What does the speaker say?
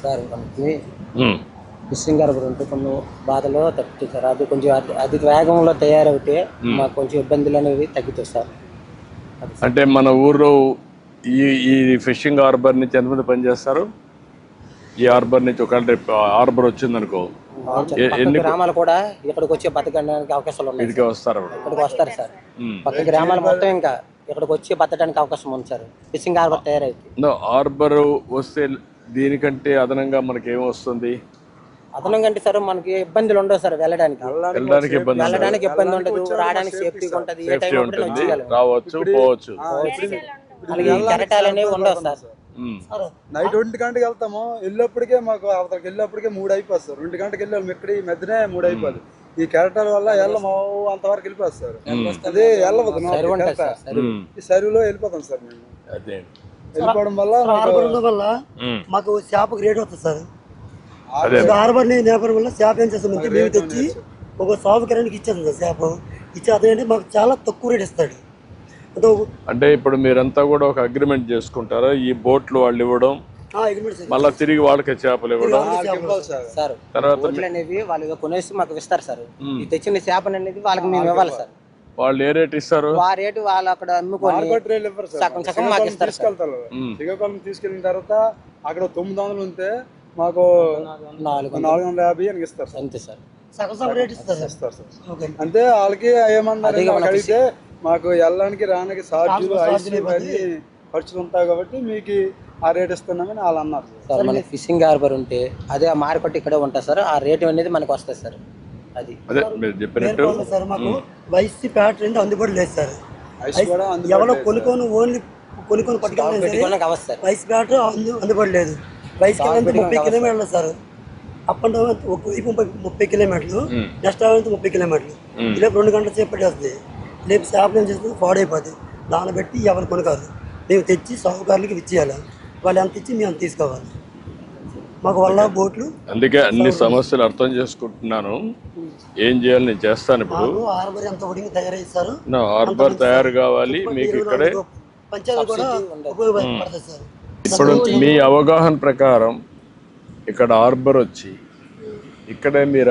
Sir మనకి fishing harbour ఉంటే కొన్ని బాధలు తగ్గుతాయి సార్. అది కొంచెం అధిక వేగంలో తయారవుతే మాకు కొంచెం ఇబ్బందులు అనేవి తగ్గుతాయి సార్. అంటే మన ఊర్లో ఈ ఈ ఫిషింగ్ హార్బర్ నుంచి ఎంతమంది పనిచేస్తారు? ఈ హార్బర్ నుంచి ఒక హార్బర్ వచ్చిందనుకో, ఎన్ని గ్రామాలు కూడా ఇక్కడికి వచ్చి బతకడానికి అవకాశాలు ఉన్నాయి. ఇక్కడికి వస్తారు సార్. పక్క గ్రామాలు మొత్తం ఇంకా ఇక్కడికి వచ్చి బతకడానికి అవకాశం ఉంది సార్. ఫిషింగ్ హార్బర్ తయారైతే హార్బర్ వస్తే దీనికంటే అదనంగా మనకి ఏమొస్తుంది? అదనంగా అంటే సార్ మనకి ఇబ్బందులు ఉండవు సార్. వెళ్ళడానికి ఇబ్బంది ఉండదు, రావడానికి సేఫ్టీగా ఉంటుంది. ఏ టైం రావచ్చు పోవచ్చు. కెరటాలు అనేవి ఉండవు సార్. నైట్ 2 గంటకి వెళ్తాము, వెళ్ళేప్పటికే మాకు అవతలకి వెళ్ళేప్పటికే 3 అయిపోతుంది సార్. 2 గంటకి వెళ్ళాము, ఇక్కడ ఈ మధ్యనే 3 అయిపోదు. ఈ కెరటాల వల్ల వెళ్ళము అంతవరకు వెళ్ళిపోతుంది సార్. అదే వెళ్ళవద్దు, ఈ సరువులో వెళ్ళిపోతాం సార్. మేము వెళ్ళిపోవడం వల్ల మాకు చేపకు రేట్ వస్తుంది సార్. హార్బర్ నేపథ్యం వల్ల చేప ఏం చేస్తామంటే మేము తెచ్చి ఒక సౌకర్యానికి ఇచ్చేస్తాం సార్. చేప ఇచ్చేదంటే మాకు చాలా తక్కువ రేట్ ఇస్తాడు. అంటే ఇప్పుడు మీరంతా కూడా ఒక అగ్రిమెంట్ చేసుకుంటారా? ఈ బోట్లు వాళ్ళు ఇవ్వడం, మళ్ళీ తిరిగి వాళ్ళకి చేపలు ఇవ్వడం, తర్వాత అనేవి వాళ్ళు కొనేసి మాకు ఇస్తారు సార్. ఈ తెచ్చిన చేపలు అనేది వాళ్ళకి మేము ఇవ్వాలి సార్. వాళ్ళు ఏ రేట్ ఇస్తారు? ఆ రేటు వాళ్ళు అక్కడ అమ్ముకొని సగం మాకు ఇస్తారు. శ్రీకాకుళం తీసుకెళ్ళిన తర్వాత అక్కడ 900 ఉంటే మాకు 450 అని ఇస్తారు సార్. అంతే సార్. ఇస్తారు సార్. అంటే వాళ్ళకి ఏమన్నారు అడిగితే మాకు వెళ్ళడానికి రానికి ఛార్జీలు ఖర్చులు ఉంటాయి కాబట్టి మీకు ఆ రేట్ ఇస్తున్నామని వాళ్ళు అన్నారు సార్. మనకి ఫిషింగ్ హార్బర్ ఉంటే అదే ఆ మార్కెట్ ఇక్కడే ఉంటుంది సార్. ఆ రేటు అనేది మనకు వస్తుంది సార్. అది సార్ మాకు వైసీ ప్యాట్ అందుబాటులో లేదు సార్. ఎవరో కొనుక్కొని ఓన్లీ కొనుక్కొని పట్టుకెళ్ళి వైసీ ప్యాట్ అందుబాటులో లేదు. వైసీ 30 కిలోమీటర్లు సార్. అప్ అండ్ డౌన్ ఒక వైపు 30 కిలోమీటర్లు, నెక్స్ట్ 30 కిలోమీటర్లు. ఇలా 2 గంటల సేపు పట్టేస్తుంది. లేపు చేపలు ఏం చేస్తుంది, పాడైపోతుంది. దాన్ని బట్టి ఎవరు కొనకాదు, మేము తెచ్చి సాగుకారులకి ఇచ్చేయాలి. వాళ్ళు ఎంత ఇచ్చి మేము అంత తీసుకోవాలి. మాకు వల్ల బోట్లు. అందుకే అన్ని సమస్యలు అర్థం చేసుకుంటున్నాను. ఏం చేయాలి నేను చేస్తాను. ఇప్పుడు హార్బర్ ఎంత ఒడికి తయారైస్తారు, హార్బర్ తయారు కావాలి మీకు ఇక్కడే. పంచాయతీ కూడా ఉపయోగపడుతుంది సార్. ఇప్పుడు మీ అవగాహన ప్రకారం ఇక్కడ హార్బర్ వచ్చి ఇక్కడే మీరు